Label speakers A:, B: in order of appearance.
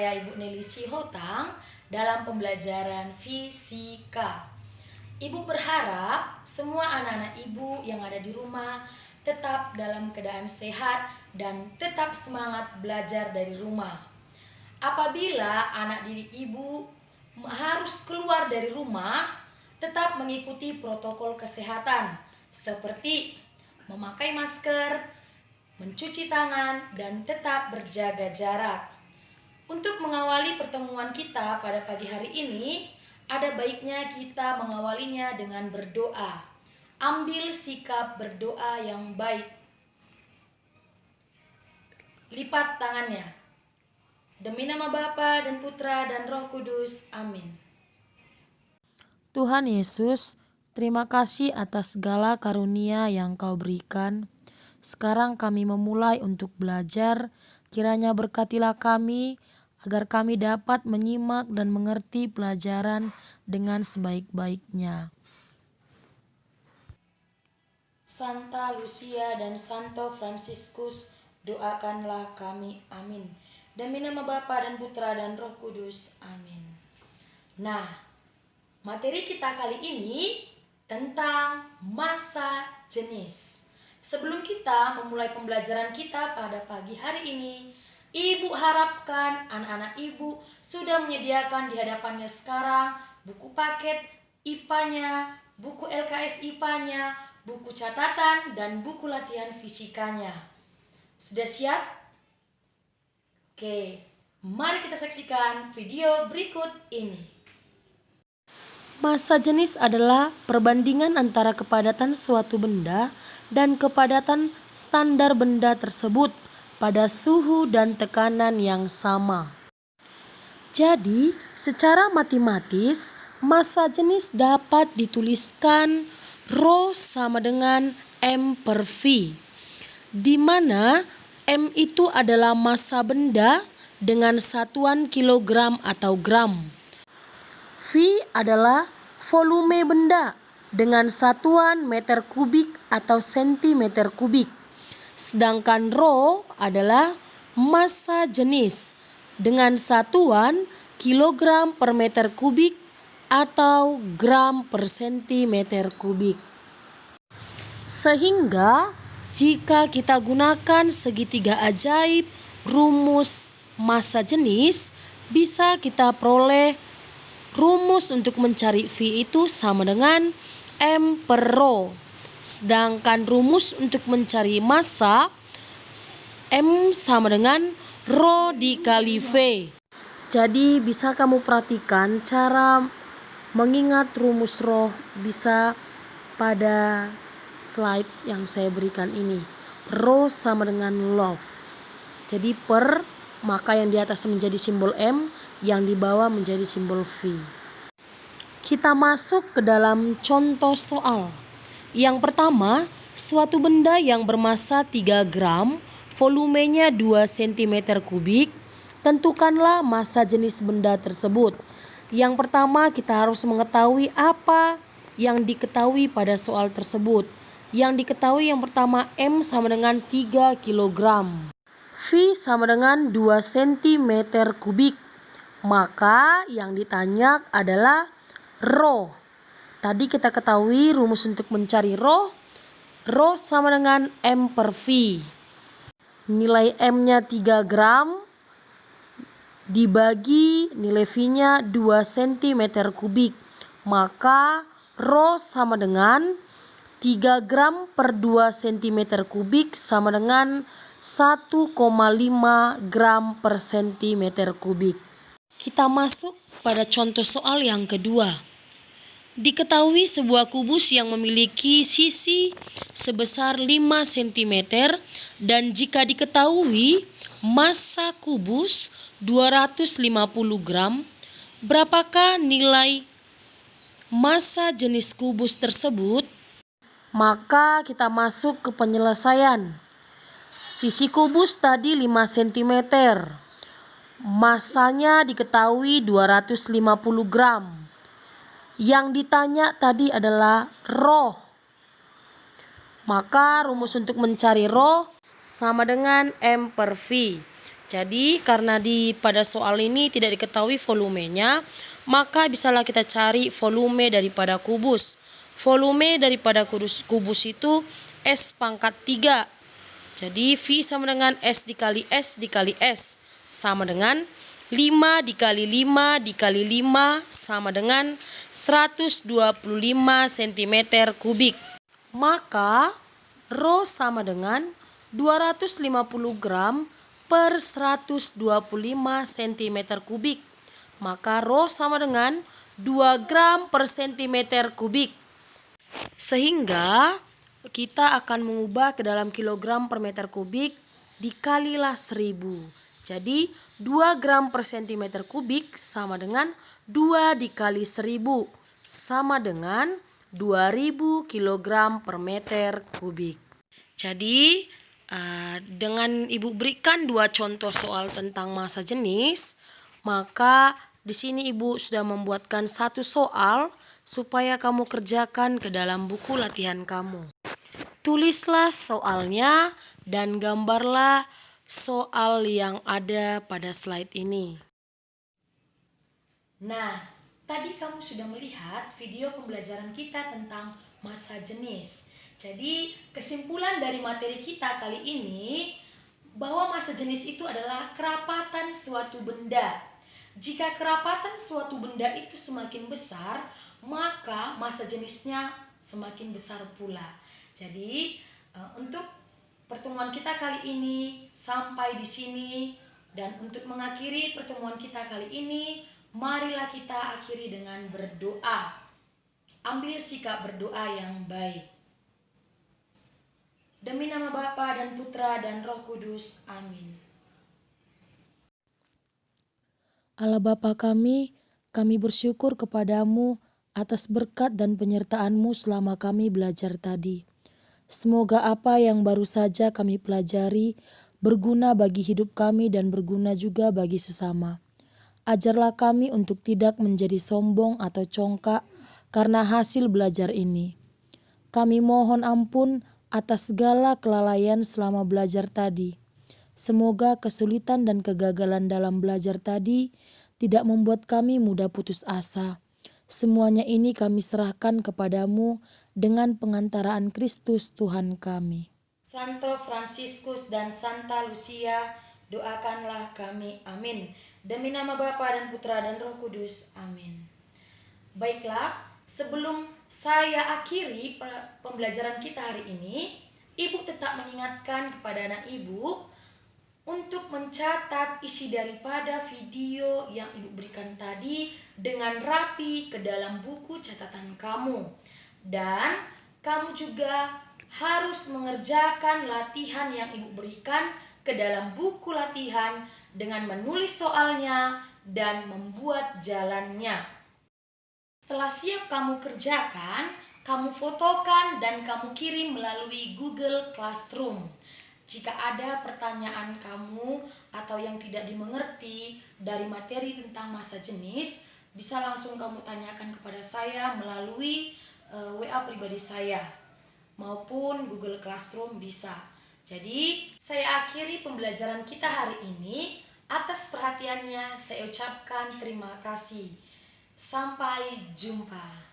A: saya Ibu Nelly Sihotang dalam pembelajaran fisika. Ibu berharap semua anak-anak ibu yang ada di rumah tetap dalam keadaan sehat dan tetap semangat belajar dari rumah. Apabila anak didik ibu harus keluar dari rumah, tetap mengikuti protokol kesehatan seperti memakai masker, mencuci tangan, dan tetap berjaga jarak. Untuk mengawali pertemuan kita pada pagi hari ini, ada baiknya kita mengawalinya dengan berdoa. Ambil sikap berdoa yang baik. Lipat tangannya. Demi nama Bapa dan Putra dan Roh Kudus. Amin.
B: Tuhan Yesus, terima kasih atas segala karunia yang Kau berikan. Sekarang kami memulai untuk belajar, kiranya berkatilah kami, agar kami dapat menyimak dan mengerti pelajaran dengan sebaik-baiknya.
A: Santa Lucia dan Santo Fransiskus, doakanlah kami. Amin. Demi nama Bapa dan Putra dan Roh Kudus. Amin. Nah, materi kita kali ini tentang massa jenis. Sebelum kita memulai pembelajaran kita pada pagi hari ini, Ibu harapkan anak-anak Ibu sudah menyediakan di hadapannya sekarang buku paket IPA-nya, buku LKS IPA-nya, buku catatan, dan buku latihan fisikanya. Sudah siap? Oke, mari kita saksikan video berikut ini.
B: Massa jenis adalah perbandingan antara kepadatan suatu benda dan kepadatan standar benda tersebut pada suhu dan tekanan yang sama. Jadi, secara matematis, massa jenis dapat dituliskan Rho sama dengan M per V, di mana M itu adalah massa benda dengan satuan kilogram atau gram. V adalah volume benda dengan satuan meter kubik atau sentimeter kubik. Sedangkan Rho adalah massa jenis dengan satuan kilogram per meter kubik atau gram per sentimeter kubik. Sehingga jika kita gunakan segitiga ajaib rumus massa jenis, bisa kita peroleh rumus untuk mencari V itu sama dengan M per Rho. Sedangkan rumus untuk mencari massa, M sama dengan Rho dikali V. Jadi bisa kamu perhatikan cara mengingat rumus Rho bisa pada slide yang saya berikan ini. Rho sama dengan love. Jadi per, maka yang di atas menjadi simbol M, yang di bawah menjadi simbol V. Kita masuk ke dalam contoh soal. Yang pertama, suatu benda yang bermassa 3 gram, volumenya 2 cm kubik, tentukanlah massa jenis benda tersebut. Yang pertama, kita harus mengetahui apa yang diketahui pada soal tersebut. Yang diketahui yang pertama, M sama dengan 3 kg. V sama dengan 2 cm kubik. Maka yang ditanya adalah Rho. Tadi kita ketahui rumus untuk mencari Rho. Rho sama dengan M per V. Nilai M-nya 3 gram dibagi nilai V-nya 2 cm kubik. Maka Rho sama dengan 3 gram per 2 cm kubik sama dengan 1,5 gram per cm kubik. Kita masuk pada contoh soal yang kedua. Diketahui sebuah kubus yang memiliki sisi sebesar 5 cm dan jika diketahui massa kubus 250 gram, berapakah nilai massa jenis kubus tersebut? Maka kita masuk ke penyelesaian. Sisi kubus tadi 5 cm. Massanya diketahui 250 gram. Yang ditanya tadi adalah Rho. Maka rumus untuk mencari Rho sama dengan M per V. Jadi karena pada soal ini tidak diketahui volumenya, maka bisalah kita cari volume daripada kubus. Volume daripada kubus itu S pangkat 3. Jadi V sama dengan S dikali S dikali S sama dengan 5 dikali 5 dikali 5 sama dengan 125 cm kubik. Maka Rho sama dengan 250 gram per 125 cm kubik. Maka Rho sama dengan 2 gram per cm kubik. Sehingga kita akan mengubah ke dalam kilogram per meter kubik dikalilah 1000. Jadi 2 gram per cm kubik sama dengan 2 dikali 1000 sama dengan 2000 kg per meter kubik. Jadi dengan Ibu berikan 2 contoh soal tentang massa jenis, maka di sini Ibu sudah membuatkan 1 soal supaya kamu kerjakan ke dalam buku latihan kamu. Tulislah soalnya dan gambarlah soal yang ada pada slide ini.
A: Nah, tadi kamu sudah melihat video pembelajaran kita tentang massa jenis. Jadi, kesimpulan dari materi kita kali ini bahwa massa jenis itu adalah kerapatan suatu benda. Jika kerapatan suatu benda itu semakin besar, maka massa jenisnya semakin besar pula. Jadi, untuk pertemuan kita kali ini sampai di sini, dan untuk mengakhiri pertemuan kita kali ini, marilah kita akhiri dengan berdoa. Ambil sikap berdoa yang baik. Demi nama Bapa dan Putra dan Roh Kudus. Amin.
B: Allah Bapa kami bersyukur kepadamu atas berkat dan penyertaan-Mu selama kami belajar tadi. Semoga apa yang baru saja kami pelajari berguna bagi hidup kami dan berguna juga bagi sesama. Ajarlah kami untuk tidak menjadi sombong atau congkak karena hasil belajar ini. Kami mohon ampun atas segala kelalaian selama belajar tadi. Semoga kesulitan dan kegagalan dalam belajar tadi tidak membuat kami mudah putus asa. Semuanya ini kami serahkan kepadamu dengan pengantaraan Kristus Tuhan kami.
A: Santo Fransiskus dan Santa Lucia, doakanlah kami. Amin. Demi nama Bapa dan Putra dan Roh Kudus. Amin. Baiklah, sebelum saya akhiri pembelajaran kita hari ini, Ibu tetap mengingatkan kepada anak Ibu untuk mencatat isi daripada video yang Ibu berikan tadi dengan rapi ke dalam buku catatan kamu. Dan kamu juga harus mengerjakan latihan yang Ibu berikan ke dalam buku latihan dengan menulis soalnya dan membuat jalannya. Setelah siap kamu kerjakan, kamu fotokan dan kamu kirim melalui Google Classroom. Jika ada pertanyaan kamu atau yang tidak dimengerti dari materi tentang massa jenis, bisa langsung kamu tanyakan kepada saya melalui WA pribadi saya maupun Google Classroom bisa. Jadi, saya akhiri pembelajaran kita hari ini. Atas perhatiannya, saya ucapkan terima kasih. Sampai jumpa.